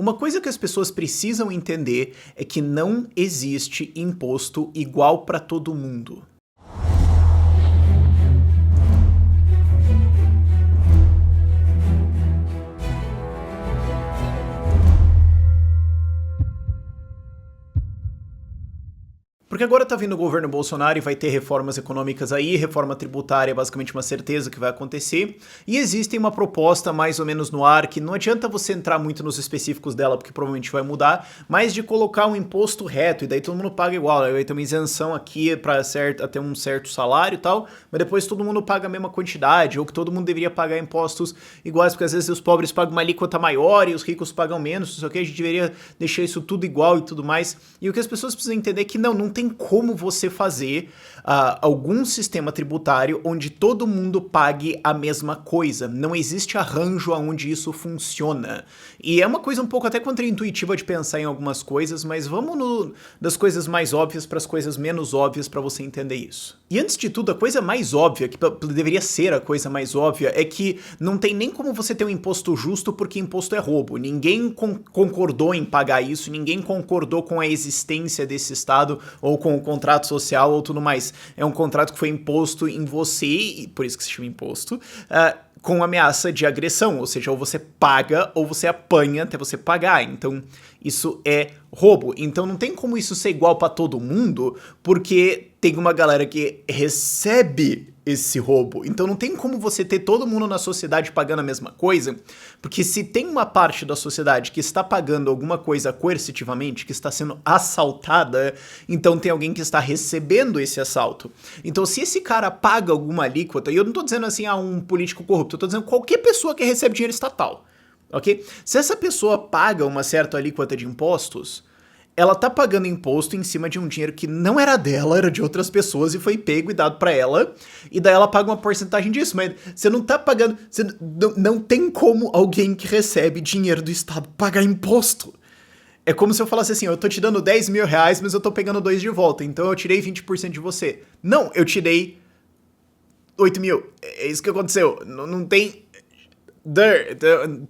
Uma coisa que as pessoas precisam entender é que não existe imposto igual para todo mundo. Porque agora tá vindo o governo Bolsonaro e vai ter reformas econômicas aí, reforma tributária é basicamente uma certeza que vai acontecer, e existe uma proposta mais ou menos no ar, que não adianta você entrar muito nos específicos dela, porque provavelmente vai mudar, mas de colocar um imposto reto, e daí todo mundo paga igual, vai ter uma isenção aqui para até um certo salário e tal, mas depois todo mundo paga a mesma quantidade, ou que todo mundo deveria pagar impostos iguais, porque às vezes os pobres pagam uma alíquota maior e os ricos pagam menos, só que a gente deveria deixar isso tudo igual e tudo mais, e o que as pessoas precisam entender é que não tem como você fazer algum sistema tributário onde todo mundo pague a mesma coisa. Não existe arranjo onde isso funciona. E é uma coisa um pouco até contraintuitiva de pensar em algumas coisas, mas vamos das coisas mais óbvias para as coisas menos óbvias para você entender isso. E antes de tudo, a coisa mais óbvia, que deveria ser a coisa mais óbvia, é que não tem nem como você ter um imposto justo porque imposto é roubo. Ninguém concordou em pagar isso, ninguém concordou com a existência desse Estado ou com o contrato social ou tudo mais. É um contrato que foi imposto em você, e por isso que se chama imposto, com ameaça de agressão, ou seja, ou você paga ou você apanha até você pagar. Então, isso é roubo. Então, não tem como isso ser igual para todo mundo, porque tem uma galera que recebe esse roubo. Então, não tem como você ter todo mundo na sociedade pagando a mesma coisa, porque se tem uma parte da sociedade que está pagando alguma coisa coercitivamente, que está sendo assaltada, então tem alguém que está recebendo esse assalto. Então, se esse cara paga alguma alíquota, e eu não tô dizendo assim, um político corrupto, eu tô dizendo qualquer pessoa que recebe dinheiro estatal, ok? Se essa pessoa paga uma certa alíquota de impostos, ela tá pagando imposto em cima de um dinheiro que não era dela, era de outras pessoas e foi pego e dado pra ela, e daí ela paga uma porcentagem disso, mas você não tá pagando, não tem como alguém que recebe dinheiro do Estado pagar imposto. É como se eu falasse assim, eu tô te dando 10 mil reais, mas eu tô pegando 2 de volta, então eu tirei 20% de você. Não, eu tirei 8 mil, é isso que aconteceu, não tem...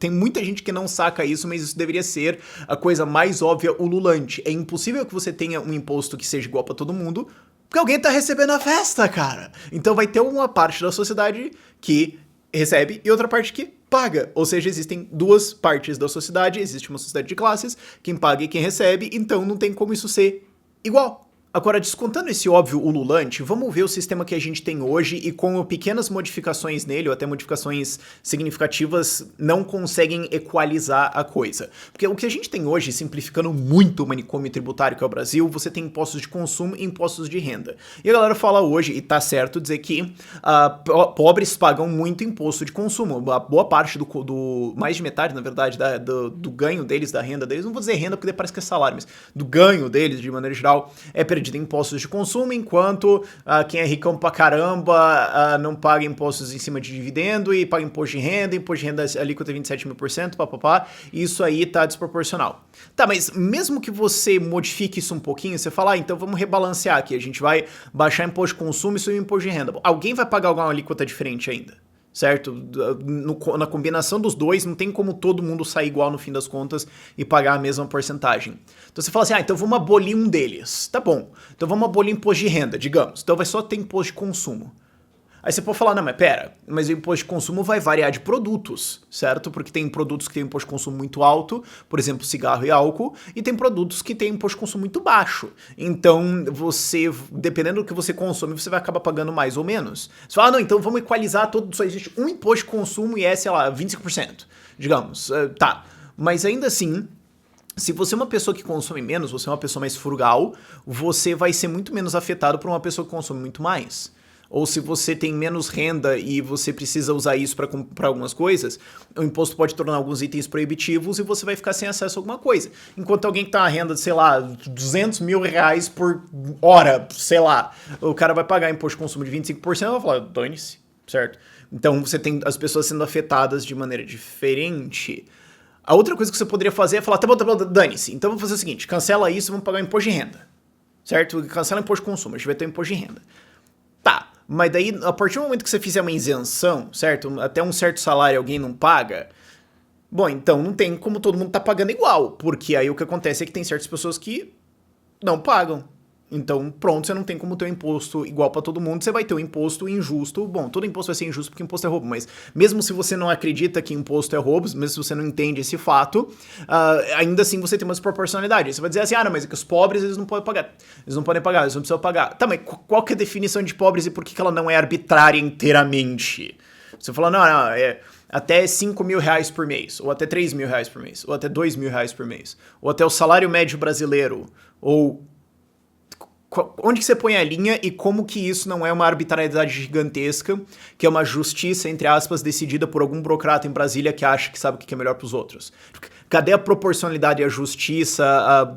Tem muita gente que não saca isso, mas isso deveria ser a coisa mais óbvia ululante. É impossível que você tenha um imposto que seja igual pra todo mundo, porque alguém tá recebendo a festa, cara. Então vai ter uma parte da sociedade que recebe e outra parte que paga. Ou seja, existem duas partes da sociedade, existe uma sociedade de classes, quem paga e quem recebe, então não tem como isso ser igual. Agora, descontando esse óbvio ululante, vamos ver o sistema que a gente tem hoje e com pequenas modificações nele, ou até modificações significativas, não conseguem equalizar a coisa. Porque o que a gente tem hoje, simplificando muito o manicômio tributário que é o Brasil, você tem impostos de consumo e impostos de renda. E a galera fala hoje, e tá certo dizer que pobres pagam muito imposto de consumo. A boa parte mais de metade, na verdade, do ganho deles, da renda deles, não vou dizer renda porque parece que é salário, mas do ganho deles, de maneira geral, é perdido em impostos de consumo, enquanto quem é ricão pra caramba não paga impostos em cima de dividendo e paga imposto de renda alíquota 27 mil%, papapá, e isso aí tá desproporcional. Tá, mas mesmo que você modifique isso um pouquinho, você fala, então vamos rebalancear aqui, a gente vai baixar imposto de consumo e subir imposto de renda. Alguém vai pagar alguma alíquota diferente ainda? Certo? Na combinação dos dois, não tem como todo mundo sair igual no fim das contas e pagar a mesma porcentagem. Então você fala assim, então vamos abolir um deles. Tá bom, então vamos abolir imposto de renda, digamos. Então vai só ter imposto de consumo. Aí você pode falar, não, mas pera, mas o imposto de consumo vai variar de produtos, certo? Porque tem produtos que têm imposto de consumo muito alto, por exemplo, cigarro e álcool, e tem produtos que têm imposto de consumo muito baixo. Então, você, dependendo do que você consome, você vai acabar pagando mais ou menos. Você fala, não, então vamos equalizar todo, só existe um imposto de consumo e é, sei lá, 25%, digamos. Tá, mas ainda assim... Se você é uma pessoa que consome menos, você é uma pessoa mais frugal, você vai ser muito menos afetado por uma pessoa que consome muito mais. Ou se você tem menos renda e você precisa usar isso para comprar algumas coisas, o imposto pode tornar alguns itens proibitivos e você vai ficar sem acesso a alguma coisa. Enquanto alguém que tá na renda de, sei lá, 200 mil reais por hora, sei lá, o cara vai pagar imposto de consumo de 25%, e vai falar, dane-se, certo? Então você tem as pessoas sendo afetadas de maneira diferente. A outra coisa que você poderia fazer é falar, tá bom, dane-se. Então vamos fazer o seguinte, cancela isso e vamos pagar o imposto de renda. Certo? Cancela o imposto de consumo, a gente vai ter o imposto de renda. Tá, mas daí, a partir do momento que você fizer uma isenção, certo? Até um certo salário alguém não paga, Bom, então não tem como todo mundo tá pagando igual, porque aí o que acontece é que tem certas pessoas que não pagam. Então, pronto, você não tem como ter um imposto igual pra todo mundo, você vai ter um imposto injusto. Bom, todo imposto vai ser injusto porque imposto é roubo, mas mesmo se você não acredita que imposto é roubo, mesmo se você não entende esse fato, ainda assim você tem uma desproporcionalidade. Você vai dizer assim, não, mas é que os pobres eles não podem pagar. Eles não podem pagar, eles não precisam pagar. Tá, mas qual que é a definição de pobres e por que ela não é arbitrária inteiramente? Você fala, não, é até 5 mil reais por mês, ou até 3 mil reais por mês, ou até 2 mil reais por mês, ou até o salário médio brasileiro, ou onde que você põe a linha e como que isso não é uma arbitrariedade gigantesca, que é uma justiça, entre aspas, decidida por algum burocrata em Brasília que acha que sabe o que é melhor pros outros? Cadê a proporcionalidade e a justiça?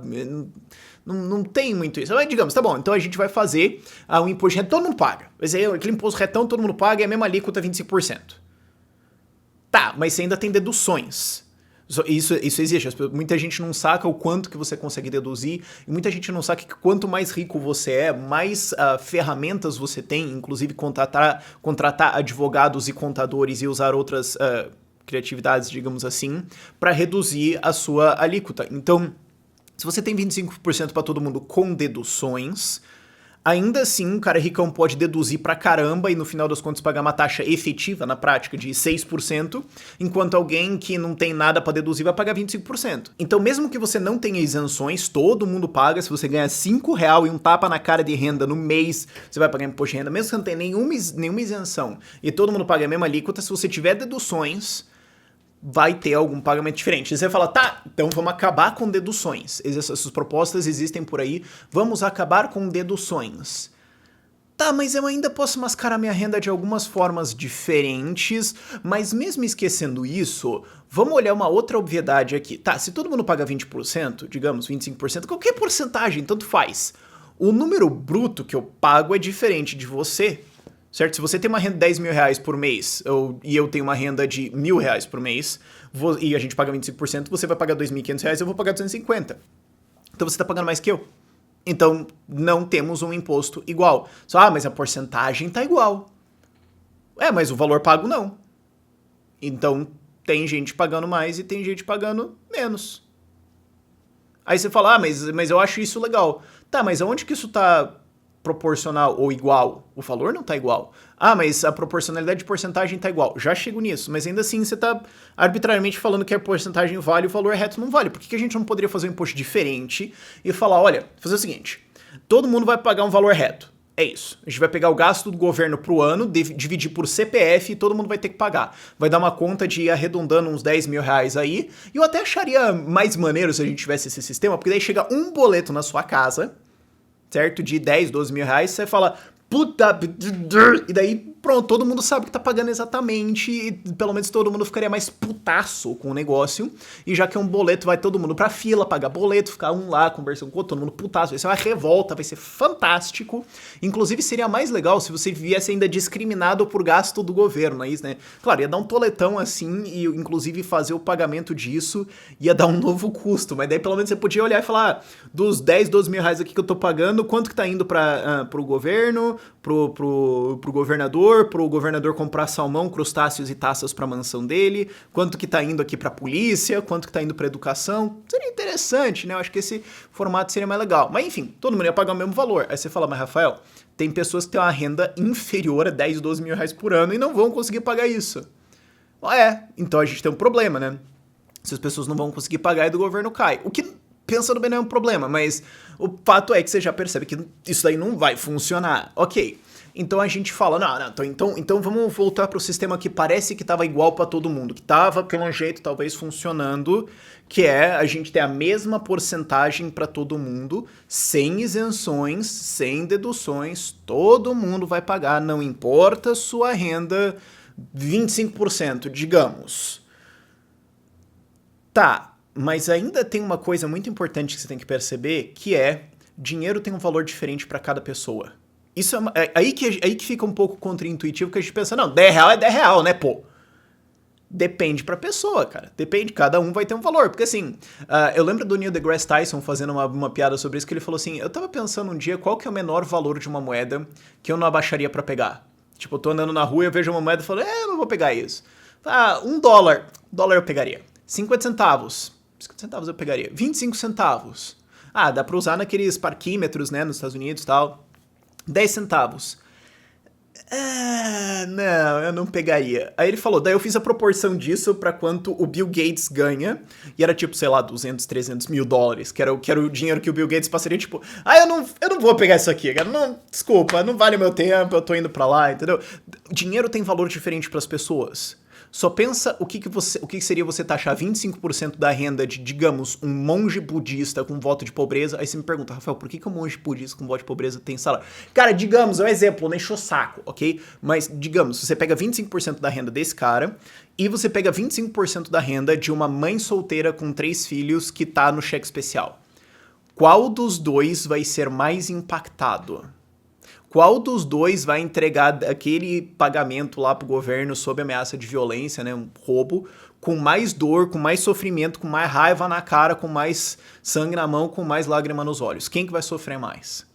Não tem muito isso. Mas digamos, tá bom, então a gente vai fazer um imposto de renda, todo mundo paga. Aquele imposto retão, todo mundo paga, é a mesma alíquota, 25%. Tá, mas você ainda tem deduções. Isso existe. Muita gente não saca o quanto que você consegue deduzir, e muita gente não saca que quanto mais rico você é, mais ferramentas você tem, inclusive contratar advogados e contadores e usar outras criatividades, digamos assim, para reduzir a sua alíquota. Então, se você tem 25% para todo mundo com deduções, ainda assim, um cara ricão pode deduzir pra caramba e no final das contas pagar uma taxa efetiva, na prática, de 6%, enquanto alguém que não tem nada pra deduzir vai pagar 25%. Então, mesmo que você não tenha isenções, todo mundo paga. Se você ganhar R$5 e um tapa na cara de renda no mês, você vai pagar imposto de renda. Mesmo que você não tenha nenhuma isenção e todo mundo paga a mesma alíquota, se você tiver deduções, vai ter algum pagamento diferente. E você fala, tá, então vamos acabar com deduções. Essas propostas existem por aí, vamos acabar com deduções. Tá, mas eu ainda posso mascarar minha renda de algumas formas diferentes, mas mesmo esquecendo isso, vamos olhar uma outra obviedade aqui. Tá, se todo mundo paga 20%, digamos 25%, qualquer porcentagem, tanto faz. O número bruto que eu pago é diferente de você. Certo? Se você tem uma renda de 10 mil reais por mês e eu tenho uma renda de R$1.000 por mês e a gente paga 25%, você vai pagar R$2.500 e eu vou pagar 250. Então você está pagando mais que eu. Então não temos um imposto igual. Só, mas a porcentagem tá igual. Mas o valor pago não. Então tem gente pagando mais e tem gente pagando menos. Aí você fala, mas eu acho isso legal. Tá, mas aonde que isso tá proporcional ou igual? O valor não tá igual. Mas a proporcionalidade de porcentagem tá igual. Já chego nisso, mas ainda assim você tá arbitrariamente falando que a porcentagem vale e o valor reto não vale. Por que a gente não poderia fazer um imposto diferente e falar, olha, fazer o seguinte, todo mundo vai pagar um valor reto. É isso. A gente vai pegar o gasto do governo pro ano, dividir por CPF e todo mundo vai ter que pagar. Vai dar uma conta de ir arredondando uns 10 mil reais aí. E eu até acharia mais maneiro se a gente tivesse esse sistema, porque daí chega um boleto na sua casa, certo? De 10, 12 mil reais, você fala, puta, e daí pronto, todo mundo sabe que tá pagando exatamente, e pelo menos todo mundo ficaria mais putaço com o negócio, e já que é um boleto, vai todo mundo pra fila, pagar boleto, ficar um lá conversando com o outro, todo mundo putaço, vai ser uma revolta, vai ser fantástico, inclusive seria mais legal se você viesse ainda discriminado por gasto do governo, não é isso, né? Claro, ia dar um toletão assim, e inclusive fazer o pagamento disso, ia dar um novo custo, mas daí pelo menos você podia olhar e falar, dos 10, 12 mil reais aqui que eu tô pagando, quanto que tá indo pro governo, pro governador, pro governador comprar salmão, crustáceos e taças pra mansão dele, quanto que tá indo aqui pra polícia, quanto que tá indo pra educação. Seria interessante, né? Eu acho que esse formato seria mais legal. Mas enfim, todo mundo ia pagar o mesmo valor. Aí você fala, mas Rafael, tem pessoas que têm uma renda inferior a 10, 12 mil reais por ano e não vão conseguir pagar isso. Então a gente tem um problema, né? Se as pessoas não vão conseguir pagar, e do governo cai. O que, pensando bem, não é um problema, mas o fato é que você já percebe que isso daí não vai funcionar. Ok. Então a gente fala, então vamos voltar para o sistema que parece que estava igual para todo mundo, que estava pelo jeito talvez funcionando, que é a gente ter a mesma porcentagem para todo mundo, sem isenções, sem deduções, todo mundo vai pagar, não importa sua renda, 25%, digamos. Tá, mas ainda tem uma coisa muito importante que você tem que perceber, que é, dinheiro tem um valor diferente para cada pessoa. Isso é aí que fica um pouco contraintuitivo, que a gente pensa, não, 10 real é 10 real, né, pô? Depende pra pessoa, cara. Depende, cada um vai ter um valor. Porque assim, eu lembro do Neil deGrasse Tyson fazendo uma piada sobre isso, que ele falou assim, eu tava pensando um dia qual que é o menor valor de uma moeda que eu não abaixaria pra pegar. Tipo, eu tô andando na rua e eu vejo uma moeda e falo, eu não vou pegar isso. $1. $1 eu pegaria. 50 centavos. 50 centavos eu pegaria. 25 centavos. Ah, dá pra usar naqueles parquímetros, né, nos Estados Unidos e tal. 10 centavos. Ah, não, eu não pegaria. Aí ele falou, daí eu fiz a proporção disso pra quanto o Bill Gates ganha, e era tipo, sei lá, 200, 300 mil dólares, que era o dinheiro que o Bill Gates passaria, tipo, eu não vou pegar isso aqui, cara, não, desculpa, não vale o meu tempo, eu tô indo pra lá, entendeu? Dinheiro tem valor diferente pras pessoas. Só pensa o que seria você taxar 25% da renda de, digamos, um monge budista com voto de pobreza. Aí você me pergunta, Rafael, por que um monge budista com voto de pobreza tem salário? Cara, digamos, é um exemplo, não enche o saco, ok? Mas, digamos, você pega 25% da renda desse cara e você pega 25% da renda de uma mãe solteira com 3 filhos que tá no cheque especial. Qual dos dois vai ser mais impactado? Qual dos dois vai entregar aquele pagamento lá pro governo sob ameaça de violência, né, um roubo, com mais dor, com mais sofrimento, com mais raiva na cara, com mais sangue na mão, com mais lágrima nos olhos? Quem que vai sofrer mais?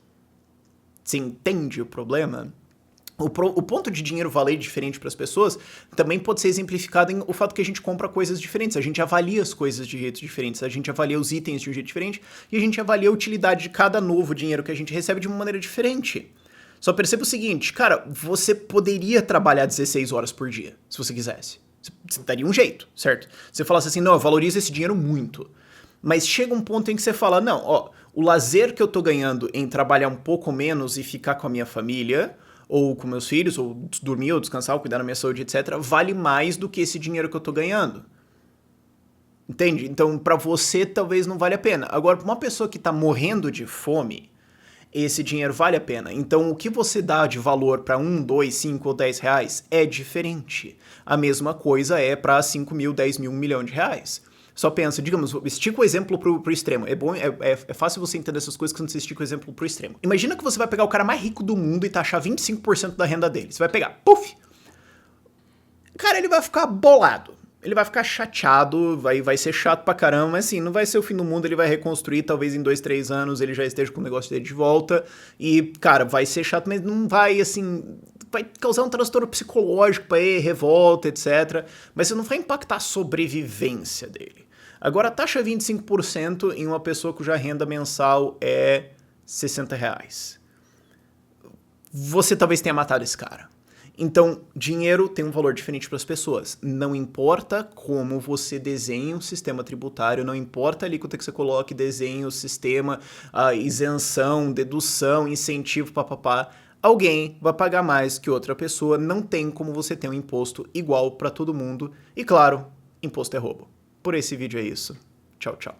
Você entende o problema? O ponto de dinheiro valer diferente para as pessoas também pode ser exemplificado em o fato que a gente compra coisas diferentes, a gente avalia as coisas de jeitos diferentes, a gente avalia os itens de um jeito diferente e a gente avalia a utilidade de cada novo dinheiro que a gente recebe de uma maneira diferente. Só perceba o seguinte, cara, você poderia trabalhar 16 horas por dia, se você quisesse. Você daria um jeito, certo? Você falasse assim, não, eu valorizo esse dinheiro muito. Mas chega um ponto em que você fala, não, ó, o lazer que eu tô ganhando em trabalhar um pouco menos e ficar com a minha família, ou com meus filhos, ou dormir, ou descansar, ou cuidar da minha saúde, etc., vale mais do que esse dinheiro que eu tô ganhando. Entende? Então, pra você, talvez não vale a pena. Agora, pra uma pessoa que tá morrendo de fome, esse dinheiro vale a pena. Então, o que você dá de valor para 1, 2, 5 ou 10 reais é diferente. A mesma coisa é para 5 mil, 10 mil, 1 milhão de reais. Só pensa, digamos, estica o exemplo pro extremo. É fácil você entender essas coisas quando você estica o exemplo pro extremo. Imagina que você vai pegar o cara mais rico do mundo e taxar 25% da renda dele. Você vai pegar, puf! Cara, ele vai ficar bolado. Ele vai ficar chateado, vai ser chato pra caramba, mas assim, não vai ser o fim do mundo, ele vai reconstruir, talvez em 2, 3 anos ele já esteja com o negócio dele de volta, e, cara, vai ser chato, mas não vai, assim, vai causar um transtorno psicológico pra ele, revolta, etc, mas isso não vai impactar a sobrevivência dele. Agora, taxa 25% em uma pessoa cuja renda mensal é 60 reais. Você talvez tenha matado esse cara. Então, dinheiro tem um valor diferente para as pessoas. Não importa como você desenha um sistema tributário, não importa a alíquota que você coloque, desenhe o sistema, a isenção, dedução, incentivo, papapá, alguém vai pagar mais que outra pessoa. Não tem como você ter um imposto igual para todo mundo. E claro, imposto é roubo. Por esse vídeo é isso. Tchau, tchau.